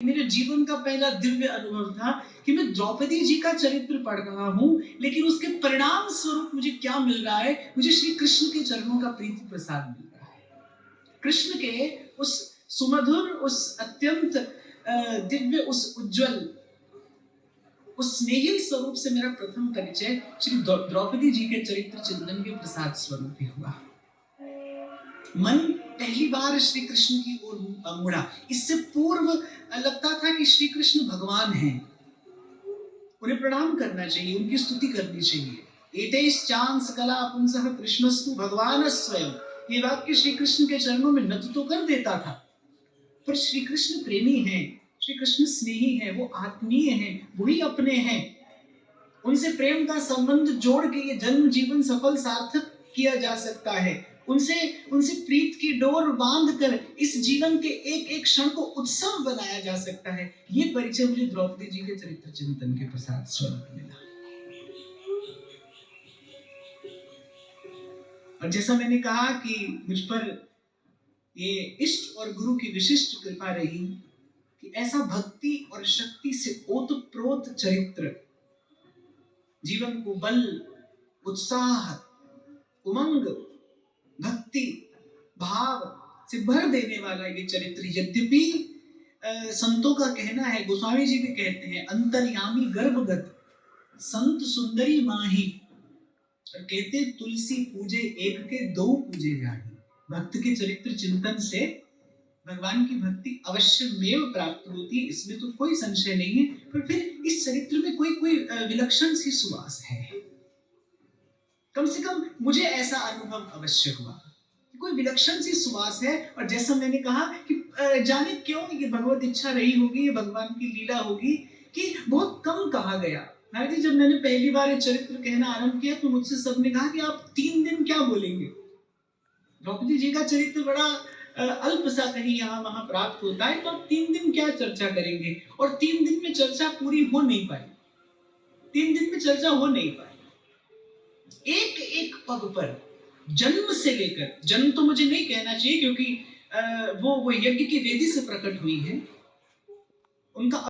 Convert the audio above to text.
मेरे जीवन का पहला दिव्य अनुभव था कि मैं द्रौपदी जी का चरित्र पढ़ रहा हूँ, लेकिन उसके परिणाम स्वरूप मुझे क्या मिल रहा है? मुझे श्री कृष्ण के चरणों का प्रीति प्रसाद मिल रहा है। कृष्ण के उस सुमधुर, उस अत्यंत दिव्य, उस उज्जवल, उस स्नेहिल स्वरूप से मेरा प्रथम परिचय श्री द्रौपदी जी के चरित्र चिंतन के प्रसाद स्वरूप ही हुआ। मन पहली बार श्री कृष्ण की ओर मुड़ा। इससे पूर्व लगता था कि श्री कृष्ण भगवान हैं, उन्हें प्रणाम करना चाहिए, उनकी स्तुति करनी चाहिए। एतेश चांद सकला पुंसः कृष्णस्तु भगवान स्वयं, ये वाक्य श्री कृष्ण के चरणों में नत तो कर देता था, पर श्री कृष्ण प्रेमी हैं, श्री कृष्ण स्नेही हैं, वो आत्मीय हैं, वही अपने हैं। उनसे प्रेम का संबंध जोड़ के ये जन्म जीवन सफल सार्थक किया जा सकता है। उनसे प्रीत की डोर बांधकर इस जीवन के एक एक क्षण को उत्सव बनाया जा सकता है। ये परिचय मुझे द्रौपदी जी के चरित्र चिंतन के प्रसाद स्वरूप मिला। और जैसा मैंने कहा कि मुझ पर ये इष्ट और गुरु की विशिष्ट कृपा रही कि ऐसा भक्ति और शक्ति से ओतप्रोत चरित्र, जीवन को बल, उत्साह, उमंग, भक्ति भाव से भर देने वाला ये चरित्र, यद्यपि संतों का कहना है, गोस्वामी जी भी कहते हैं, अंतर्यामी गर्भगत संत सुंदरी माही, और कहते तुलसी पूजे एक के दो पूजे जाही। भक्त के चरित्र चिंतन से भगवान की भक्ति अवश्य में प्राप्त होती है, इसमें तो कोई संशय नहीं है। पर फिर इस चरित्र में कोई विलक्षण सी सुवास है। कम से कम मुझे ऐसा अनुभव अवश्य हुआ, कोई विलक्षण सी सुवास है। और जैसा मैंने कहा कि जाने क्यों ये भगवत इच्छा रही होगी, ये भगवान की लीला होगी कि बहुत कम कहा गया। महाराज जी, जब मैंने पहली बार ये चरित्र कहना आरंभ किया तो मुझसे सबने कहा कि आप 3 दिन क्या बोलेंगे? द्रौपदी जी का चरित्र बड़ा अल्प सा कहीं यहाँ वहां प्राप्त होता है, तो आप 3 दिन क्या चर्चा करेंगे? और 3 दिन में चर्चा पूरी हो नहीं पाई, 3 दिन में चर्चा हो नहीं पाई। एक एक पग पर, जन्म से लेकर, जन्म तो मुझे नहीं कहना चाहिए क्योंकि वो यज्ञ की वेदी से प्रकट हुई है, उनका